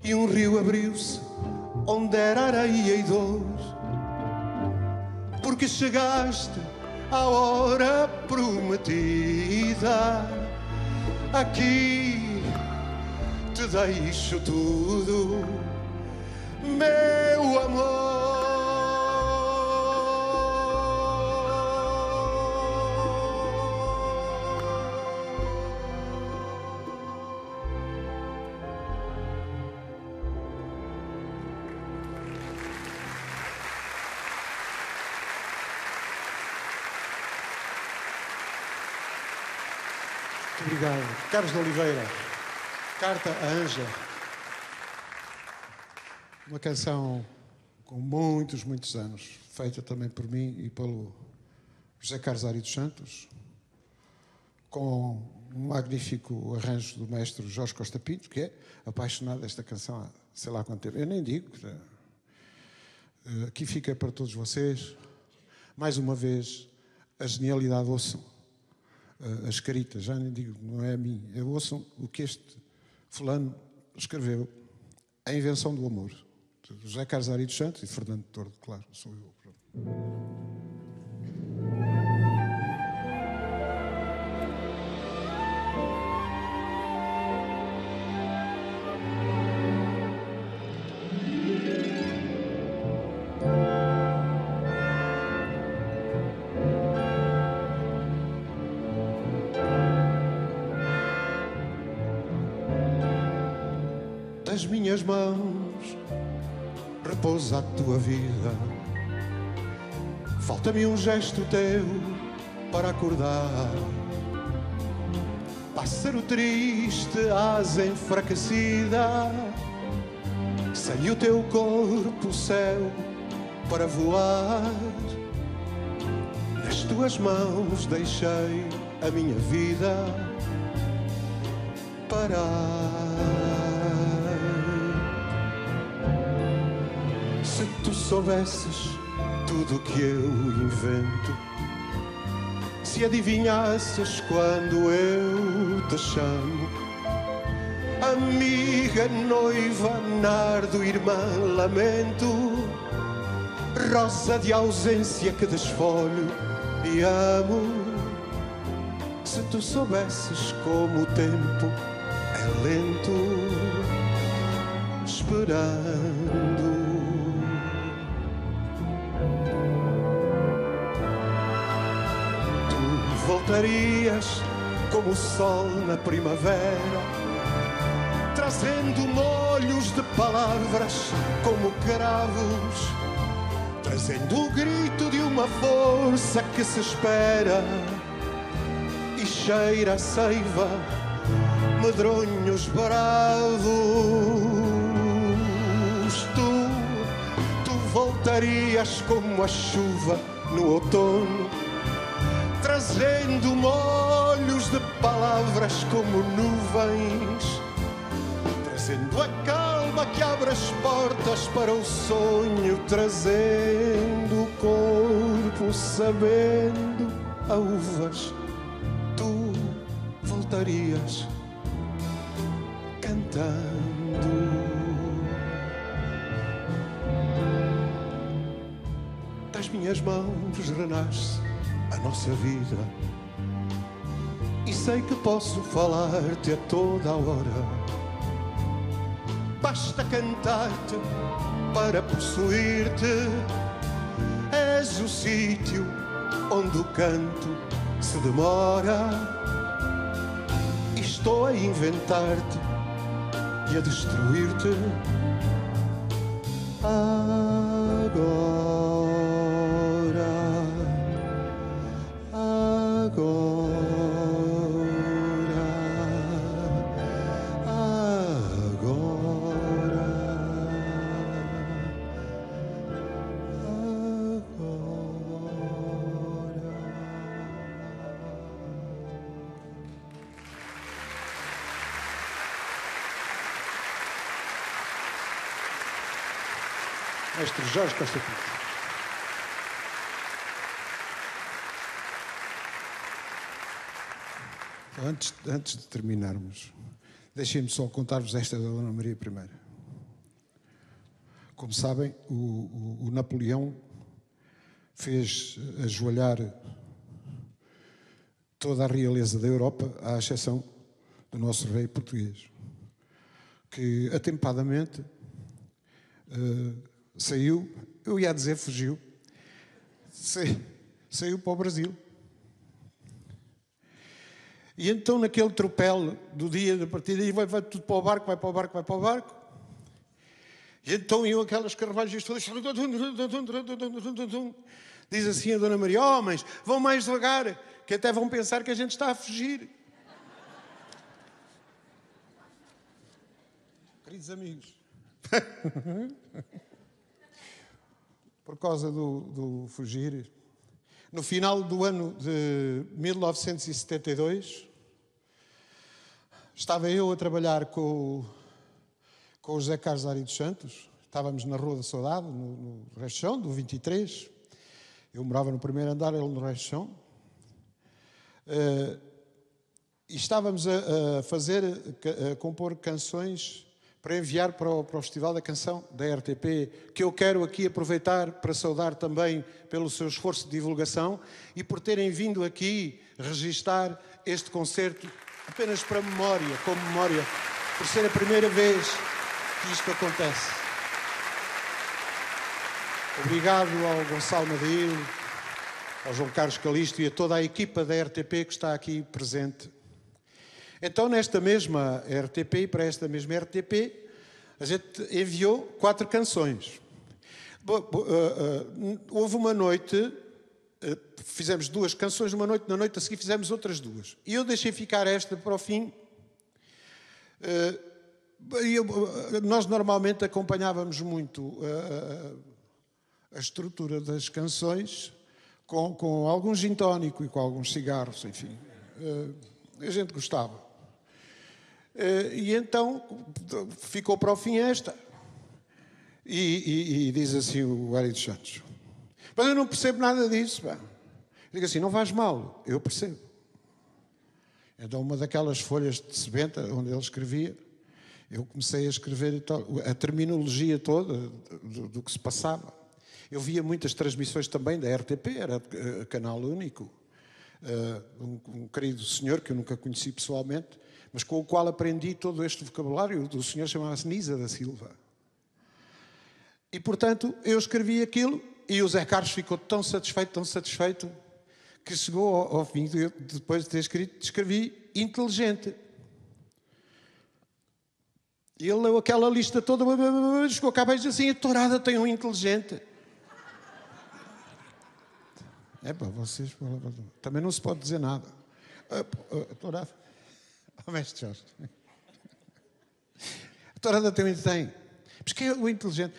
E um rio abriu-se onde era areia e dor, porque chegaste à hora prometida. Aqui te deixo tudo, meu amor. Obrigado. Carlos de Oliveira, Carta a Anja. Uma canção com muitos, muitos anos, feita também por mim e pelo José Carlos Ari dos Santos, com um magnífico arranjo do mestre Jorge Costa Pinto, que é apaixonado desta canção há sei lá quanto tempo. Eu nem digo. Aqui fica para todos vocês. Mais uma vez, a genialidade, ouçam a escrita, já nem digo, não é a mim, ouçam o que este fulano escreveu, A Invenção do Amor, José Carlos Ari dos Santos e Fernando Tordo, claro, sou eu. Nas minhas mãos repousa a tua vida. Falta-me um gesto teu para acordar. Pássaro triste, asa enfraquecida, sem o teu corpo o céu para voar. Nas tuas mãos deixei a minha vida parar. Se tu soubesses tudo o que eu invento, se adivinhasses quando eu te chamo, amiga, noiva, nardo, irmã, lamento, rosa de ausência que desfolho e amo. Se tu soubesses como o tempo é lento, esperando. Voltarias como o sol na primavera, trazendo molhos de palavras como cravos, trazendo o grito de uma força que se espera e cheira a seiva, medronhos bravos. Tu voltarias como a chuva no outono, trazendo molhos de palavras como nuvens, trazendo a calma que abre as portas para o sonho, trazendo o corpo sabendo a uvas. Tu voltarias cantando. Das minhas mãos renasce a nossa vida, e sei que posso falar-te a toda a hora. Basta cantar-te para possuir-te. És o sítio onde o canto se demora, e estou a inventar-te e a destruir-te agora. Mestre Jorge Costa Pinto. Antes de terminarmos, deixem-me só contar-vos esta da Dona Maria I. Como sabem, o Napoleão fez ajoelhar toda a realeza da Europa, à exceção do nosso rei português, que atempadamente saiu, eu ia dizer fugiu, saiu para o Brasil. E então, naquele tropel do dia da partida, vai tudo para o barco, vai para o barco, vai para o barco. E então iam aquelas carruagens todas. Diz assim a Dona Maria: homens, vão mais devagar, que até vão pensar que a gente está a fugir. Queridos amigos, por causa do fugir, no final do ano de 1972, estava eu a trabalhar com o José Carlos Ari dos Santos. Estávamos na Rua da Saudade, no Resto de Chão, do 23. Eu morava no primeiro andar, ele no Resto de Chão. E estávamos a compor canções para enviar para o Festival da Canção da RTP, que eu quero aqui aproveitar para saudar também pelo seu esforço de divulgação e por terem vindo aqui registar este concerto apenas para memória, como memória, por ser a primeira vez que isto acontece. Obrigado ao Gonçalo Madeiro, ao João Carlos Calisto e a toda a equipa da RTP que está aqui presente. Então, nesta mesma RTP, para esta mesma RTP, a gente enviou 4 canções. Houve uma noite, fizemos 2 canções numa noite, na noite a seguir fizemos outras 2. E eu deixei ficar esta para o fim. Nós normalmente acompanhávamos muito a estrutura das canções com algum gin tónico e com alguns cigarros, enfim. A gente gostava. E então ficou para o fim esta. E diz assim o Ari dos Santos: mas eu não percebo nada disso. Pá. Digo assim: não faz mal, eu percebo. Então, uma daquelas folhas de sebenta onde ele escrevia, eu comecei a escrever e tal, a terminologia toda do que se passava. Eu via muitas transmissões também da RTP, era canal único. Um querido senhor que eu nunca conheci pessoalmente, mas com o qual aprendi todo este vocabulário. O senhor chamava-se Nisa da Silva. E, portanto, eu escrevi aquilo e o Zé Carlos ficou tão satisfeito, que chegou ao fim, depois de ter escrito, escrevi inteligente. E ele leu aquela lista toda, chegou cá e disse assim: a tourada tem um inteligente. É para vocês, também não se pode dizer nada. A tourada. Oh, mestre Jorge. A tourada também tem. Mas quem é o inteligente?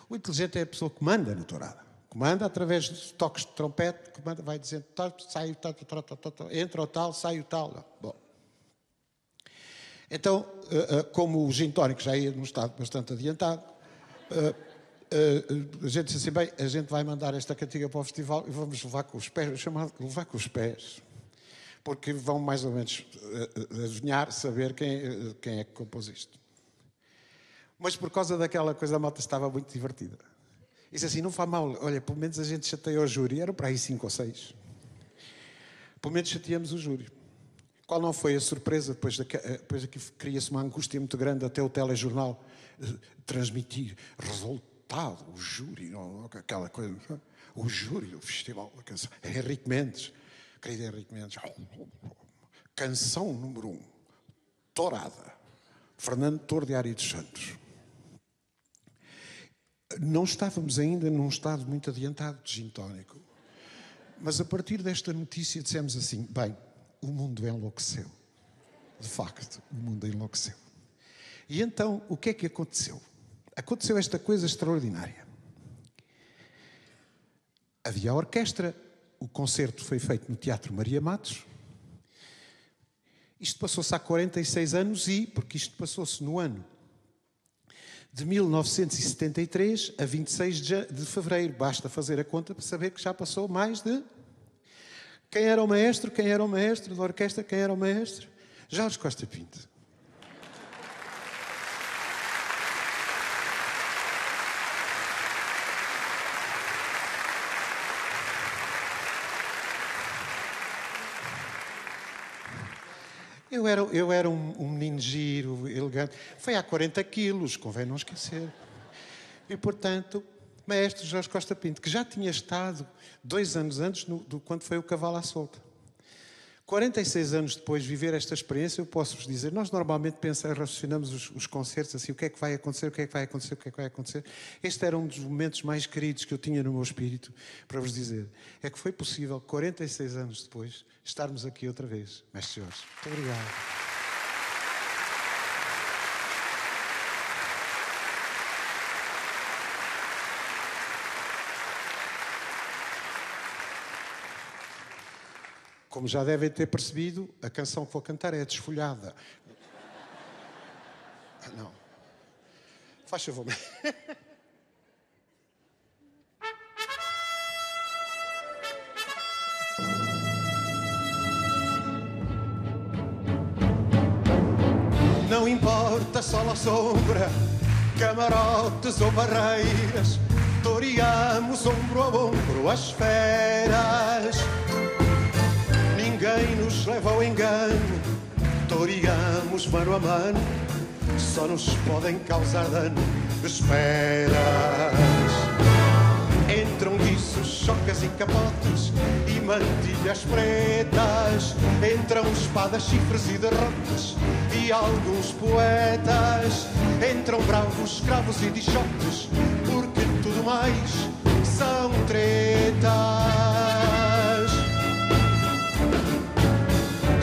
O inteligente é a pessoa que manda na tourada. Comanda através de toques de trompete, comanda, vai dizendo, sai o tal, entra o tal, sai o tal. Bom. Então, como o gin tónico já ia num estado bastante adiantado, a gente disse assim: bem, a gente vai mandar esta cantiga para o festival e vamos levar com os pés, chamado levar com os pés, porque vão mais ou menos adivinhar, saber quem é que compôs isto. Mas por causa daquela coisa, a malta estava muito divertida. Disse assim: não faz mal, olha, pelo menos a gente chateia o júri. Eram para aí 5 ou 6. Pelo menos chateamos o júri. Qual não foi a surpresa? Depois aqui cria-se uma angústia muito grande até o telejornal transmitir resultado, o júri, aquela coisa. O júri do festival da canção. Henrique Mendes, querido Henrique Mendes. Canção número 1, Tourada, Fernando Torre de Ari dos Santos. Não estávamos ainda num estado muito adiantado de gin tónico. Mas a partir desta notícia dissemos assim: bem, o mundo enlouqueceu. De facto, o mundo enlouqueceu. E então, o que é que aconteceu? Aconteceu esta coisa extraordinária. Havia a orquestra, o concerto foi feito no Teatro Maria Matos. Isto passou-se há 46 anos porque isto passou-se no ano de 1973 a 26 de fevereiro. Basta fazer a conta para saber que já passou mais de... Quem era o maestro da orquestra? Quem era o maestro? Jorge Costa Pinto. Eu era um menino giro, elegante. Foi há 40 quilos, convém não esquecer. E, portanto, maestro Jorge Costa Pinto, que já tinha estado 2 anos antes, quando foi o Cavalo à Solta. 46 anos depois de viver esta experiência, eu posso-vos dizer, nós normalmente raciocinamos os concertos assim, o que é que vai acontecer, o que é que vai acontecer, o que é que vai acontecer. Este era um dos momentos mais queridos que eu tinha no meu espírito para vos dizer. É que foi possível, 46 anos depois, estarmos aqui outra vez. Mestre Jorge, muito obrigado. Como já devem ter percebido, a canção que vou cantar é Desfolhada. Não. Faz favor. Não importa sol ou sombra, camarotes ou barreiras, toreamos ombro a ombro as feras. Ninguém nos leva ao engano, toreamos mano a mano, só nos podem causar dano esperas. Entram guiços, chocas e capotes e mantilhas pretas, entram espadas, chifres e derrotes e alguns poetas, entram bravos, escravos e dichotes, porque tudo mais são tretas.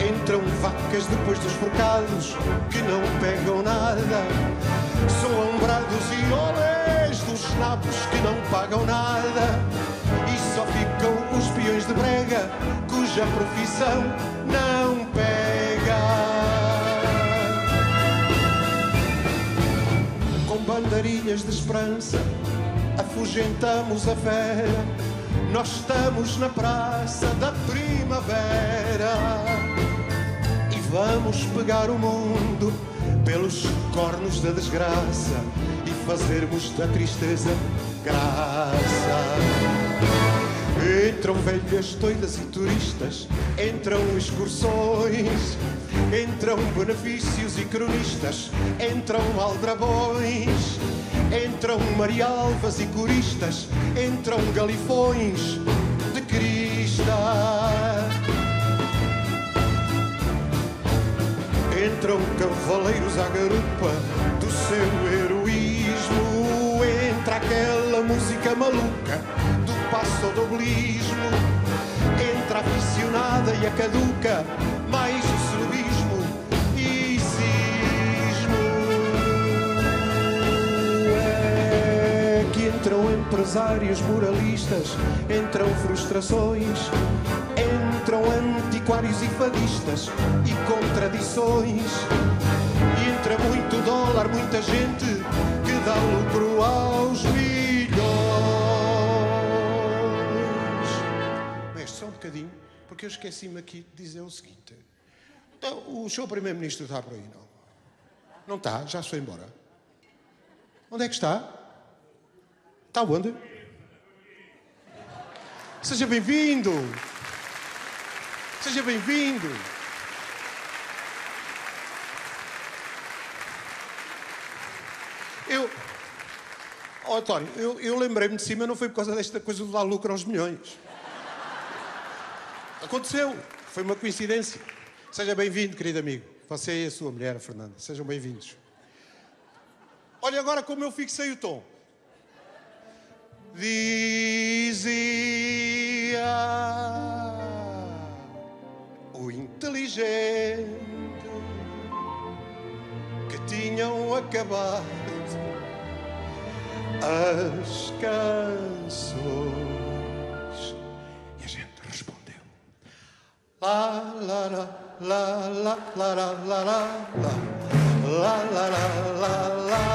Entram vacas depois dos forcados que não pegam nada, soam brados e olés dos nabos que não pagam nada, e só ficam os peões de brega cuja profissão não pega. Com bandarilhas de esperança afugentamos a fera, nós estamos na praça da primavera. Vamos pegar o mundo pelos cornos da desgraça e fazermos da tristeza graça. Entram velhas doidas e turistas, entram excursões, entram benefícios e cronistas, entram aldrabões, entram marialvas e coristas, entram galifões de crista. Entram cavaleiros à garupa do seu heroísmo, entra aquela música maluca do passodobelismo, entra a aficionada e a caduca, mais o snobismo e cismo. É que entram empresários moralistas, entram frustrações, entram antiquários e fadistas e contradições, e entra muito dólar, muita gente que dá lucro aos milhões. Mestre, só um bocadinho, porque eu esqueci-me aqui de dizer o seguinte. Então, o seu primeiro-ministro está por aí, não? Não está? Já se foi embora? Onde é que está? Está onde? Seja bem-vindo! Seja bem-vindo! António, eu lembrei-me de cima, não foi por causa desta coisa de dar lucro aos milhões. Aconteceu, foi uma coincidência. Seja bem-vindo, querido amigo. Você e a sua mulher, a Fernanda, sejam bem-vindos. Olha agora como eu fixei o tom. Dizia o inteligente que tinham acabado as canções. E a gente respondeu: lá, lá, lá, lá, lá, lá, lá, lá, lá, lá, lá, lá.